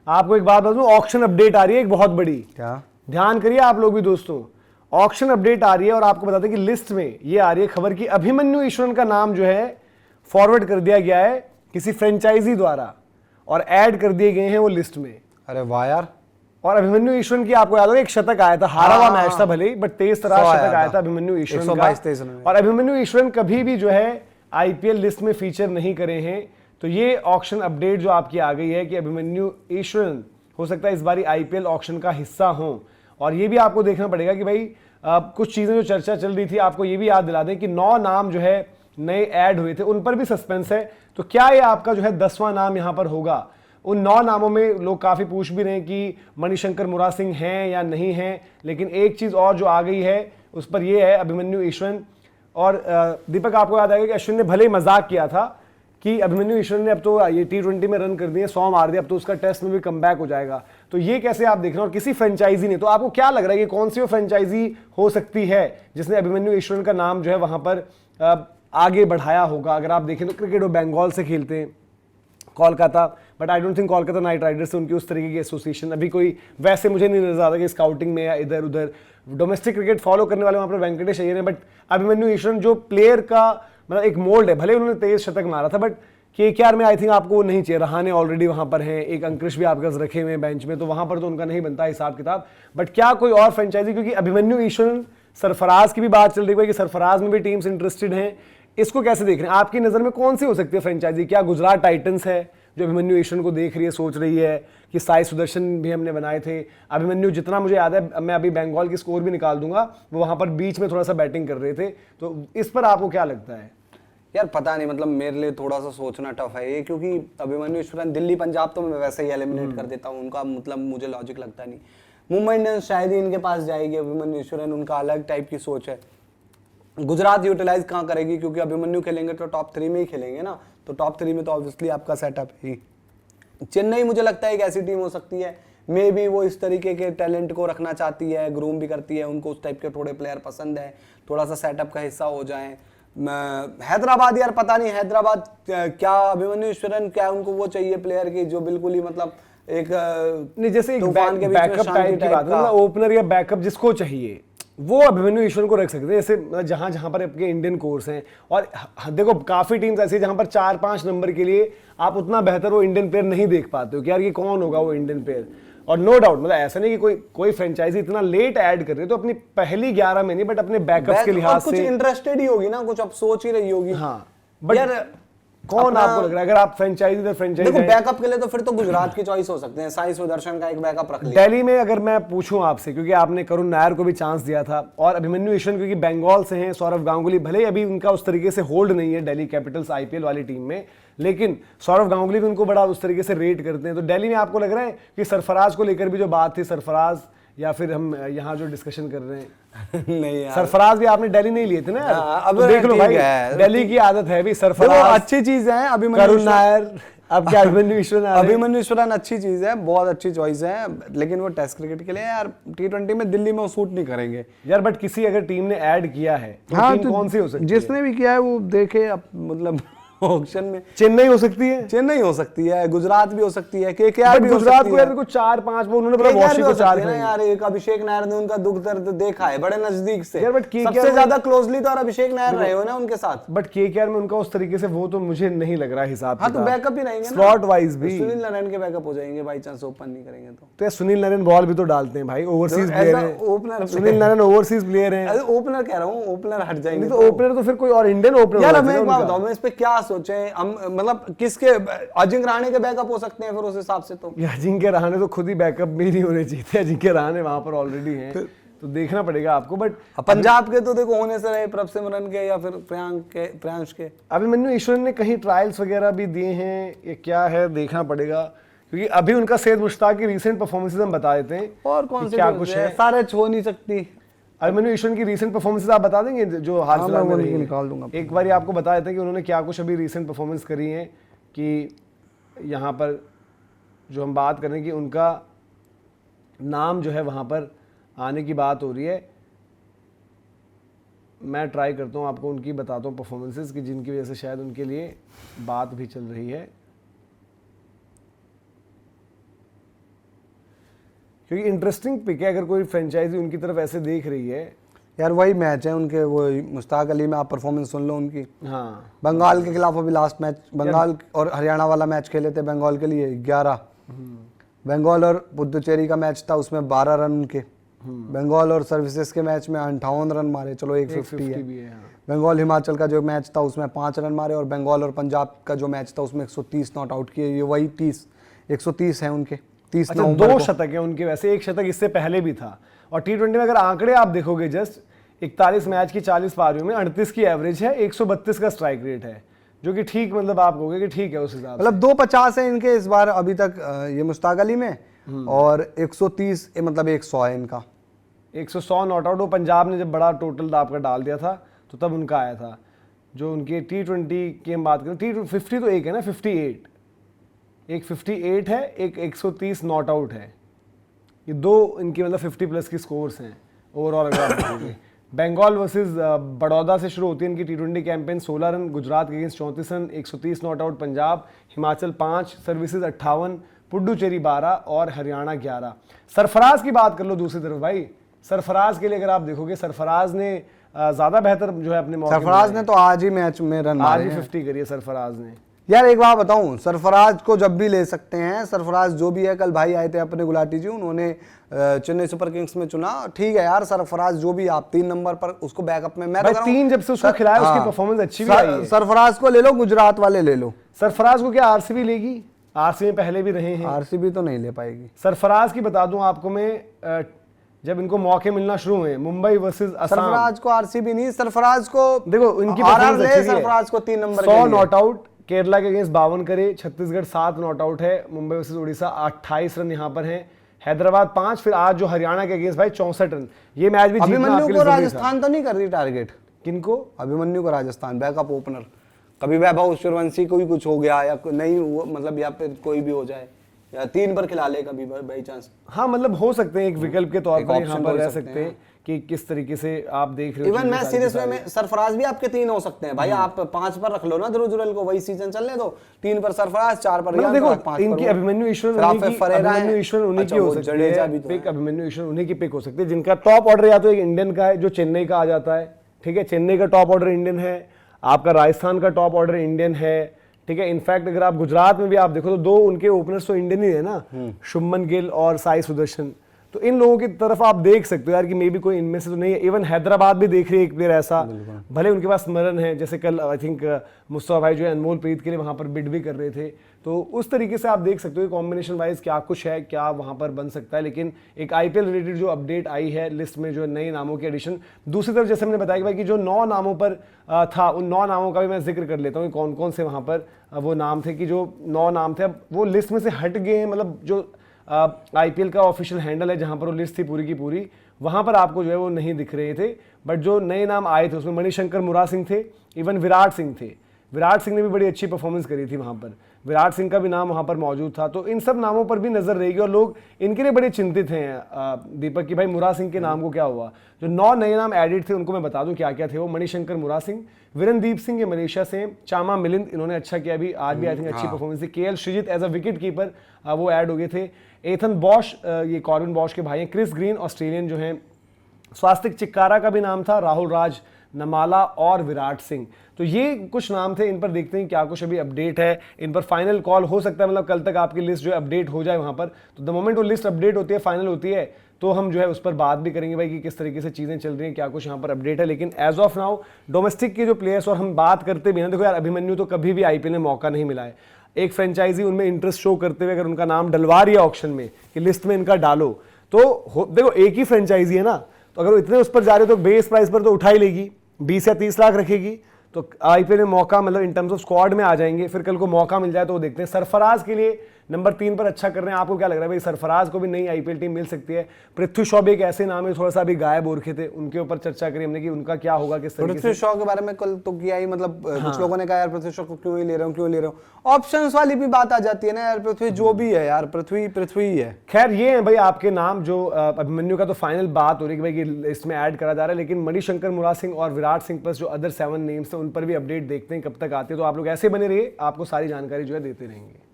आपको एक बात बता दूं, ऑक्शन अपडेट आ रही है एक बहुत बड़ी। क्या? ध्यान करिए आप लोग भी दोस्तों, ऑक्शन अपडेट आ रही है और आपको बता दें कि लिस्ट में ये आ रही है खबर कि अभिमन्यु ईश्वरन का नाम जो है फॉरवर्ड कर दिया गया है किसी फ्रेंचाइजी द्वारा और ऐड कर दिए गए हैं वो लिस्ट में। अरे वाह यार। और अभिमन्यु ईश्वरन की आपको याद होगा एक शतक आया था, हारा हुआ मैच था भले ही, बट तेज तरह शतक आया था अभिमन्यु ईश्वरन का। और अभिमन्यु ईश्वरन कभी भी जो है आईपीएल लिस्ट में फीचर नहीं करे हैं। तो ये ऑक्शन अपडेट जो आपकी आ गई है कि अभिमन्यु ईश्वरन हो सकता है इस बारी आईपीएल ऑक्शन का हिस्सा हो। और ये भी आपको देखना पड़ेगा कि भाई कुछ चीजें जो चर्चा चल रही थी, आपको ये भी याद दिला दें कि 9 नाम जो है नए ऐड हुए थे, उन पर भी सस्पेंस है। तो क्या ये आपका जो है 10वां नाम यहां पर होगा? उन 9 नामों में लोग काफी पूछ भी रहे हैं कि मणिशंकर मुरा सिंह हैं या नहीं हैं, लेकिन एक चीज और जो आ गई है उस पर यह है अभिमन्यु ईश्वरन। और दीपक आपको याद आएगा कि अश्विन ने भले ही मजाक किया था कि अभिमन्यु ईश्वरन ने अब तो ये T20 में रन कर दिए, 100 मार दिया, अब तो उसका टेस्ट में भी कमबैक हो जाएगा। तो ये कैसे आप देख रहे हैं? और किसी फ्रेंचाइजी ने, तो आपको क्या लग रहा है कि कौन सी वो फ्रेंचाइजी हो सकती है जिसने अभिमन्यु ईश्वरन का नाम जो है वहां पर आगे बढ़ाया होगा? अगर आप देखें तो क्रिकेट वो बंगाल से खेलते हैं, Kolkata, but I don't think Kolkata night Riders से उनकी उस तरीके की एसोसिएशन अभी कोई वैसे मुझे नहीं नजर आता कि स्काउटिंग में या इधर उधर डोमेस्टिक क्रिकेट फॉलो करने वाले वहां पर वेंकटेश अय्यर है। बट अभिमन्यु ईश्वरन जो प्लेयर का मतलब एक मोल्ड है, भले उन्होंने तेज शतक मारा था, बट केकेआर में आई थिंक आपको वो नहीं चाहिए। रहाणे ऑलरेडी वहां पर हैं, एक अंकुश भी आपके पास रखे हुए हैं बेंच में, तो वहां पर तो उनका नहीं बनता हिसाब किताब। बट क्या कोई और फ्रेंचाइजी, क्योंकि अभिमन्यु ईश्वरन, सरफराज की भी बात चल रही है कि सरफराज में भी टीम्स इंटरेस्टेड हैं, इसको कैसे देख रहे हैं? आपकी नजर में कौन सी हो सकती है फ्रेंचाइजी? क्या गुजरात टाइटंस है जो अभिमन्यु ईश्वरन को देख रही है, सोच रही है कि साई सुदर्शन भी हमने बनाए थे, अभिमन्यु जितना मुझे याद है, मैं अभी बंगाल की स्कोर भी निकाल दूंगा, वो वहां पर बीच में थोड़ा सा बैटिंग कर रहे थे, तो इस पर आपको क्या लगता है? यार पता नहीं, मतलब मेरे लिए थोड़ा सा सोचना टफ है ये, क्योंकि अभिमन्यु ईश्वरन दिल्ली पंजाब तो मैं वैसे ही एलिमिनेट कर देता हूँ, उनका मतलब मुझे लॉजिक लगता नहीं। मुंबई इंडियंस शायद ही इनके पास जाएगी, अभिमन्यु ईश्वरन उनका अलग टाइप की सोच है। गुजरात यूटिलाइज कहाँ करेगी, क्योंकि अभिमन्यु खेलेंगे तो टॉप 3 में ही खेलेंगे ना, तो टॉप 3 में तो ऑब्वियसली आपका सेटअप ही। चेन्नई मुझे लगता है एक ऐसी टीम हो सकती है, मे बी वो इस तरीके के टैलेंट को रखना चाहती है, ग्रूम भी करती है, उनको उस टाइप के थोड़े प्लेयर पसंद है, थोड़ा सा सेटअप का हिस्सा हो जाए। हैदराबाद, यार पता नहीं हैदराबाद क्या अभिमन्यु ईश्वरन क्या उनको वो चाहिए प्लेयर की जो बिल्कुल ही मतलब एक नहीं, जैसे एक बैकअप टाइप की बात है, ओपनर या बैकअप जिसको चाहिए वो अभिमन्यु ईश्वरन को रख सकते हैं। जैसे जहां जहां पर आपके इंडियन कोर्स हैं, और देखो काफी टीम्स ऐसी जहां पर 4-5 नंबर के लिए आप उतना बेहतर वो इंडियन प्लेयर नहीं देख पाते हो कि यार ये कौन होगा वो इंडियन प्लेयर। और नो डाउट मतलब ऐसा नहीं कि कोई फ्रेंचाइजी इतना लेट ऐड कर रही है तो अपनी पहली 11 में नहीं, बट अपने बैकअप्स के लिहाज से कुछ इंटरेस्टेड ही होगी ना, कुछ अब सोच ही रही होगी। हाँ, बट यार कौन आपको लग रहा है अगर आप फ्रेंचाइजी देखो बैकअप के लिए तो फिर तो गुजरात की चॉइस हो सकते हैं, साई सुदर्शन का एक बैकअप रख लिया। दिल्ली में अगर मैं पूछूं आपसे, क्योंकि आपने करुण नायर को भी चांस दिया था और अभिमन्यु ईश्वरन क्योंकि बंगाल से हैं, सौरव गांगुली भले ही अभी उनका उस तरीके से होल्ड नहीं है दिल्ली कैपिटल्स आईपीएल वाली टीम में, लेकिन सौरव गांगुली भी उनको बड़ा उस तरीके से रेट करते हैं। तो दिल्ली में आपको लग रहा है कि सरफराज को लेकर भी जो बात थी, सरफराज या फिर हम यहाँ जो डिस्कशन कर रहे हैं नहीं यार, सरफराज भी आपने दिल्ली नहीं लिए थे ना यार। अब तो देख लो भाई, दिल्ली की आदत है भी, सरफराज अच्छी चीज है, करुण नायर, अब क्या अभिमन्यु ईश्वरन अभिमन्यु ईश्वरन अच्छी चीज है, बहुत अच्छी चॉइस है, लेकिन वो टेस्ट क्रिकेट के लिए यार T20 में दिल्ली में वो सूट नहीं करेंगे यार। बट किसी अगर टीम ने ऐड किया है तो हाँ, टीम कौन सी हो सकती है? जिसने भी किया है वो देखे, अब मतलब ऑक्शन में चेन्नई हो सकती है, चेन्नई हो सकती है, गुजरात भी हो सकती है, केकेआर भी गुजरात को यार को 4-5 वो उन्होंने वॉशी को 4 ना यार। एक अभिषेक नायर ने उनका दुख दर्द देखा है बड़े नजदीक से यार, बट सबसे ज्यादा क्लोजली तो अभिषेक नायर रहे हो ना उनके साथ। बट केकेआर में उनका उस तरीके से वो तो मुझे नहीं लग रहा हिसाब। हाँ तो बैकअप ही रहेंगे स्लॉट वाइज भी सुनील नारायण के बैकअप हो जाएंगे बाई चांस ओपन नहीं करेंगे तो सुनील नारायण बॉल भी तो डालते हैं भाई, ओवरसीज प्लेयर है, opener Sunil Narayan overseas player है। ओपनर कह रहा हूँ, ओपनर हट जाएंगे तो ओपनर तो फिर कोई और इंडियन ओपनर यार। मैं एक बात बताऊं, मैं इस पे क्या सोचे हम, मतलब किसके अजिंक्य रहाणे के बैकअप हो सकते हैं फिर उस हिसाब से तो अजिंक्य रहाणे तो खुद ही बैकअप में नहीं होने चाहिए थे, अजिंक्य रहाणे वहां पर ऑलरेडी हैं, तो देखना पड़ेगा आपको। बट पंजाब के तो देखो होने से रहे, प्रभ सिमरन के या फिर प्रियांश के। अभिमन्यु ईश्वरन ने कहीं ट्रायल्स वगैरह भी दिए हैं, ये क्या है देखना पड़ेगा, क्योंकि अभी उनका सैयद मुश्ताक की रीसेंट परफॉर्मेंसेस हम बता देते हैं। और कौन से क्या कुछ है, सारे छो नहीं सकती। अभिमन्यु ईश्वरन की रीसेंट परफॉर्मेंसेस आप बता देंगे जो हाल फिलहाल में रही हैं? निकाल दूंगा एक बार आपको बता देते हैं कि उन्होंने क्या कुछ अभी रीसेंट परफॉर्मेंस करी है, कि यहाँ पर जो हम बात करें कि उनका नाम जो है वहाँ पर आने की बात हो रही है। मैं ट्राई करता हूँ आपको उनकी बताता हूँ परफॉर्मेंसेस की जिनकी वजह से शायद उनके लिए बात भी चल रही है। क्योंकि इंटरेस्टिंग पिक है अगर कोई फ्रेंचाइजी उनकी तरफ ऐसे देख रही है। यार वही मैच है उनके, वो मुश्ताक अली में आप परफॉर्मेंस सुन लो उनकी। हाँ, बंगाल के खिलाफ अभी लास्ट मैच, बंगाल और हरियाणा वाला मैच खेले थे बंगाल के लिए 11। बंगाल और पुडुचेरी का मैच था, उसमें 12 रन उनके। बंगाल और सर्विसेज के मैच में 58 रन मारे, चलो 150 है। बंगाल हिमाचल का जो मैच था उसमें 5 रन मारे, और बंगाल और पंजाब का जो मैच था उसमें 130 नॉट आउट किए। ये वही 130 है उनके, 30 अच्छा, 2 शतक है उनके। वैसे 1 शतक इससे पहले भी था। और T20 में अगर आंकड़े आप देखोगे, जस्ट 41 मैच की 40 पारियों में 38 की एवरेज है, 132 का स्ट्राइक रेट है, जो कि ठीक, मतलब आप कहोगे कि ठीक है उस हिसाब से। मतलब 250 है इनके इस बार अभी तक ये मुश्ताक अली में, और 130 मतलब 100 है इनका। 100 नॉट आउट। वो पंजाब ने जब बड़ा टोटल आपका डाल दिया था तो तब उनका आया था। जो उनके T20 की हम बात करें, T50 तो एक है ना, 58, एक 58 है, एक 130 नॉट आउट है। ये 2 इनके मतलब 50+ की स्कोर्स हैं ओवरऑल अगर आप देखोगे। बंगाल वर्सेस बड़ौदा से शुरू होती है इनकी T20 कैंपेन। 16 रन, गुजरात के against 34 run, 130 not out Punjab, Himachal 5, services 58, Puducherry 12 और हरियाणा 11। सरफराज की बात कर लो दूसरी तरफ भाई। सरफराज के लिए अगर आप देखोगे, सरफराज ने ज्यादा बेहतर जो है अपने मौके, सरफराज ने तो आज ही मैच में रन आज ही 50 करी है सरफराज ने। यार एक बात बताऊं, सरफराज को जब भी ले सकते हैं, सरफराज जो भी है। कल भाई आए थे अपने गुलाटी जी, उन्होंने चेन्नई सुपर किंग्स में चुना, ठीक है यार। सरफराज जो भी, आप 3 नंबर पर उसको बैकअप में, मैं भाई 3 जब से उसको खिलाया उसकी परफॉर्मेंस अच्छी भी आई है। सरफराज को ले लो, गुजरात वाले ले लो। सरफराज को क्या आरसीबी लेगी? आरसीबी में पहले भी रहे हैं। आरसीबी तो नहीं ले पाएगी। सरफराज की बता दूं आपको मैं, जब इनको मौके मिलना शुरू हुए, मुंबई वर्सेस असम, सरफराज को आरसीबी नहीं, सरफराज को देखो इनकी सरफराज को 3 नंबर 100 नॉट आउट, केरला के अगेंस्ट 52 करे, छत्तीसगढ़ 7 नॉट आउट है, मुंबई वर्सेस उड़ीसा 28 रन यहाँ पर हैं, हैदराबाद 5, फिर आज जो हरियाणा के अगेंस्ट भाई 64 रन। ये मैच भी अभिमन्यु को राजस्थान तो नहीं कर रही टारगेट? किनको? अभिमन्यु को राजस्थान बैकअप ओपनर। कभी वैभव सूर्यवंशी को भी कुछ हो गया या नहीं, मतलब या फिर कोई भी हो जाए, या 3 पर खिला ले कभी बाई चांस। हाँ, मतलब हो सकते हैं एक विकल्प के तौर पर यहाँ पर रह सकते हैं कि किस तरीके से आप देख रहे हो। इवन मैं सीरीज में सरफराज भी आपके 3 हो सकते हैं भाई। आप 5 पर रख लो ना ध्रुव जुरैल को, वही सीजन चलने दो। 3 पर सरफराज, 4 पर मतलब देखो इनकी अभिमन्यु ईश्वर उन्हीं की हो सकती है पिक। अभिमन्यु ईश्वर उन्हीं की पिक हो सकती है जिनका टॉप ऑर्डर या तो एक इंडियन का है जो चेन्नई का आ जाता है, ठीक है, चेन्नई का टॉप ऑर्डर इंडियन है, आपका राजस्थान का टॉप ऑर्डर इंडियन है, ठीक है। इनफैक्ट अगर आप गुजरात में भी आप देखो तो 2 उनके ओपनर्स तो इंडियन ही है ना, शुभमन गिल और साई सुदर्शन। तो इन लोगों की तरफ आप देख सकते हो यार कि मे बी कोई इनमें से तो नहीं है। इवन हैदराबाद भी देख रही है एक प्लेयर ऐसा, भले उनके पास स्मरण है, जैसे कल आई थिंक मुस्तफा भाई जो है अनमोल प्रीत के लिए वहां पर बिड भी कर रहे थे। तो उस तरीके से आप देख सकते हो कॉम्बिनेशन वाइज क्या कुछ है, क्या वहां पर बन सकता है। लेकिन एक आईपीएल रिलेटेड जो अपडेट आई है लिस्ट में, जो नए नामों की एडिशन। दूसरी तरफ जैसे मैंने बताया कि भाई कि जो 9 नामों पर था, उन 9 नामों का भी मैं जिक्र कर लेता हूँ कौन कौन से वहां पर वो नाम थे। कि जो 9 नाम थे अब वो लिस्ट में से हट गए हैं, मतलब जो आईपीएल का ऑफिशियल हैंडल है जहां पर वो लिस्ट थी पूरी की पूरी, वहां पर आपको जो है वो नहीं दिख रहे थे। बट जो नए नाम आए थे उसमें मणिशंकर मुरा सिंह थे, इवन विराट सिंह थे। विराट सिंह ने भी बड़ी अच्छी परफॉर्मेंस करी थी वहां पर, विराट सिंह का भी नाम वहां पर मौजूद था। तो इन सब नामों पर भी नजर रहेगी और लोग इनके लिए बड़े चिंतित हैं दीपक कि भाई मुरा सिंह के नाम को क्या हुआ। जो 9 नए नाम एडिड थे उनको मैं बता दूं क्या क्या थे वो। मणिशंकर मुरा सिंह, विरेंदीप सिंह ये मलेशिया से, चामा मिलिंद इन्होंने अच्छा किया अभी, आज भी आई थिंक अच्छी परफॉर्मेंस थी। KL Shreejith as a wicket keeper वो ऐड हो गए थे। एथन बॉश, ये कॉर्बिन बॉश के भाई हैं। क्रिस ग्रीन ऑस्ट्रेलियन जो हैं। स्वास्तिक चिक्कारा का भी नाम था, राहुल राज, नमाला और विराट सिंह। तो ये कुछ नाम थे, इन पर देखते हैं क्या कुछ अभी अपडेट है। इन पर फाइनल कॉल हो सकता है, मतलब कल तक आपकी लिस्ट जो है अपडेट हो जाए वहां पर। तो द मोमेंट वो लिस्ट अपडेट होती है, फाइनल होती है, तो हम जो है उस पर बात भी करेंगे भाई कि किस तरीके से चीजें चल रही हैं, क्या कुछ यहाँ पर अपडेट है। लेकिन एज ऑफ नाउ डोमेस्टिक के जो प्लेयर्स, और हम बात करते भी ना, देखो यार अभिमन्यु तो कभी भी आईपीएल में मौका नहीं मिला है। एक फ्रेंचाइजी उनमें इंटरेस्ट शो करते हुए अगर उनका नाम डलवा रही है ऑक्शन में कि लिस्ट में इनका डालो, तो देखो एक ही फ्रेंचाइजी है ना, तो अगर वो इतने उस पर जा रहे हो तो बेस प्राइस पर तो उठा ही लेगी, 20 या 30 लाख रखेगी, तो आईपीएल में मौका मतलब इन टर्म्स ऑफ स्क्वाड में आ जाएंगे। फिर कल को मौका मिल जाए तो वो देखते हैं। सरफराज के लिए नंबर 3 पर अच्छा कर रहे हैं। आपको क्या लग रहा है भाई, सरफराज को भी नई आईपीएल टीम मिल सकती है? पृथ्वी शॉ भी एक ऐसे नाम है थोड़ा सा अभी गायब हो रखे थे, उनके ऊपर चर्चा करी हमने कि उनका क्या होगा, किस तरीके से। पृथ्वी शॉ के बारे में कल तो किया ही, मतलब कुछ लोगों ने कहा यार पृथ्वी शॉ को क्यों ही ले रहे हो, ऑप्शंस वाली भी बात आ जाती है ना यार। पृथ्वी जो भी है यार, पृथ्वी ही है। खैर ये है भाई आपके नाम जो अभिमन्यु का तो फाइनल बात हो रही है कि भाई इसमें ऐड करा जा रहा है। लेकिन मणिशंकर मुरा सिंह और विराट सिंह प्लस जो अदर 7 नेम्स हैं उन पर भी अपडेट देखते हैं कब तक आते हैं। तो आप लोग ऐसे बने रहिए, आपको सारी जानकारी जो है देते रहेंगे।